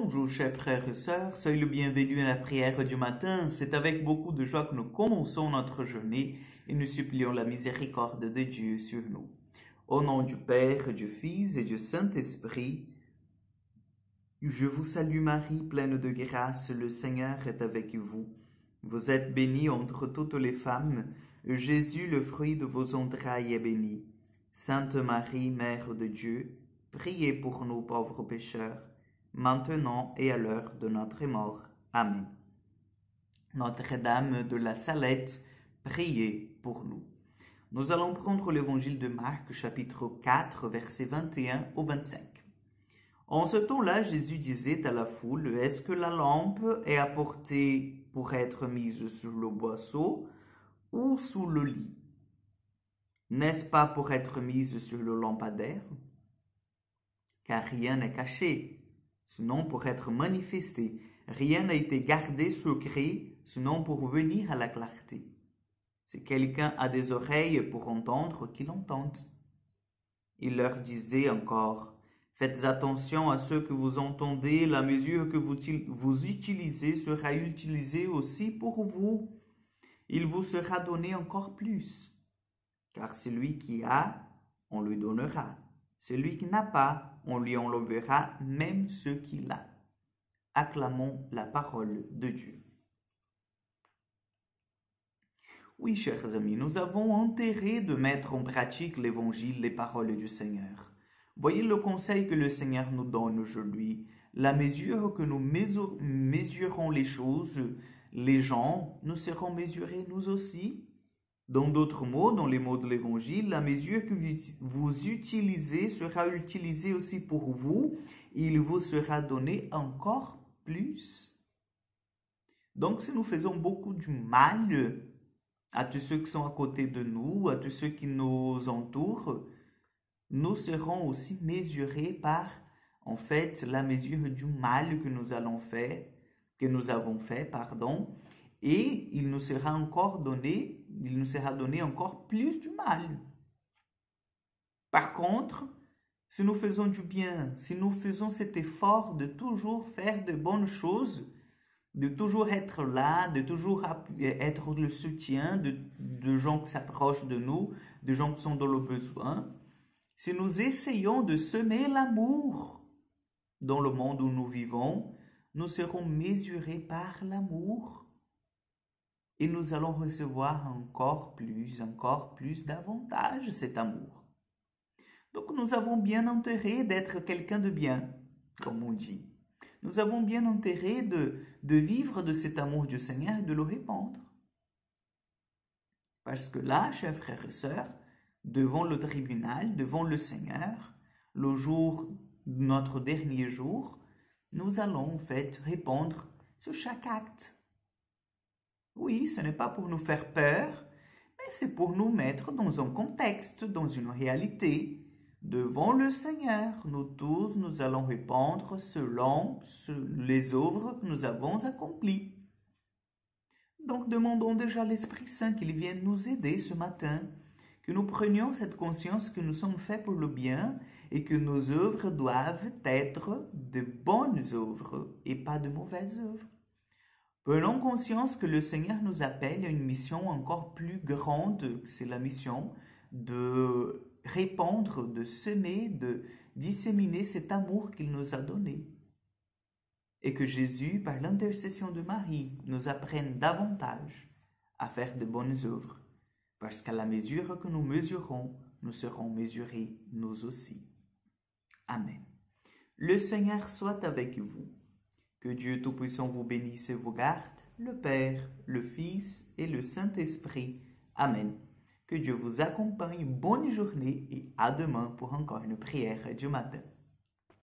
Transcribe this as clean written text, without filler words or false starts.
Bonjour chers frères et sœurs, soyez le bienvenu à la prière du matin. C'est avec beaucoup de joie que nous commençons notre journée et nous supplions la miséricorde de Dieu sur nous. Au nom du Père, du Fils et du Saint-Esprit, je vous salue Marie, pleine de grâce, le Seigneur est avec vous. Vous êtes bénie entre toutes les femmes, Jésus, le fruit de vos entrailles, est béni. Sainte Marie, Mère de Dieu, priez pour nous pauvres pécheurs, maintenant et à l'heure de notre mort. Amen. Notre-Dame de la Salette, priez pour nous. Nous allons prendre l'évangile de Marc, chapitre 4, versets 21 au 25. En ce temps-là, Jésus disait à la foule, « Est-ce que la lampe est apportée pour être mise sur le boisseau ou sous le lit? N'est-ce pas pour être mise sur le lampadaire? Car rien n'est caché, sinon pour être manifesté. Rien n'a été gardé secret, sinon pour venir à la clarté. Si quelqu'un a des oreilles pour entendre, qu'il entende. » Il leur disait encore, « Faites attention à ce que vous entendez, la mesure que vous utilisez sera utilisée aussi pour vous. Il vous sera donné encore plus. Car celui qui a, on lui donnera. Celui qui n'a pas, on lui enlèvera même ce qu'il a. » Acclamons la parole de Dieu. Oui, chers amis, nous avons intérêt de mettre en pratique l'Évangile, les paroles du Seigneur. Voyez le conseil que le Seigneur nous donne aujourd'hui. La mesure que nous mesurons les choses, les gens, nous serons mesurés nous aussi. Dans d'autres mots, dans les mots de l'Évangile, la mesure que vous utilisez sera utilisée aussi pour vous. Il vous sera donné encore plus. Donc, si nous faisons beaucoup du mal à tous ceux qui sont à côté de nous, à tous ceux qui nous entourent, nous serons aussi mesurés par, en fait, la mesure du mal que nous avons fait, et il nous sera donné encore plus du mal. Par contre, si nous faisons du bien, si nous faisons cet effort de toujours faire de bonnes choses, de toujours être là, de toujours être le soutien de gens qui s'approchent de nous, de gens qui sont dans le besoin, si nous essayons de semer l'amour dans le monde où nous vivons, nous serons mesurés par l'amour et nous allons recevoir encore plus davantage cet amour. Donc nous avons bien intérêt d'être quelqu'un de bien, comme on dit. Nous avons bien intérêt de vivre de cet amour du Seigneur et de le répandre. Parce que là, chers frères et sœurs, devant le tribunal, devant le Seigneur, notre dernier jour, nous allons en fait répondre sur chaque acte. Oui, ce n'est pas pour nous faire peur, mais c'est pour nous mettre dans un contexte, dans une réalité. Devant le Seigneur, nous tous, nous allons répondre selon les œuvres que nous avons accomplies. Donc, demandons déjà à l'Esprit Saint qu'il vienne nous aider ce matin, que nous prenions cette conscience que nous sommes faits pour le bien et que nos œuvres doivent être de bonnes œuvres et pas de mauvaises œuvres. Prenons conscience que le Seigneur nous appelle à une mission encore plus grande, c'est la mission de répandre, de semer, de disséminer cet amour qu'il nous a donné. Et que Jésus, par l'intercession de Marie, nous apprenne davantage à faire de bonnes œuvres. Parce qu'à la mesure que nous mesurons, nous serons mesurés nous aussi. Amen. Le Seigneur soit avec vous. Que Dieu Tout-Puissant vous bénisse et vous garde, le Père, le Fils et le Saint-Esprit. Amen. Que Dieu vous accompagne. Bonne journée et à demain pour encore une prière du matin.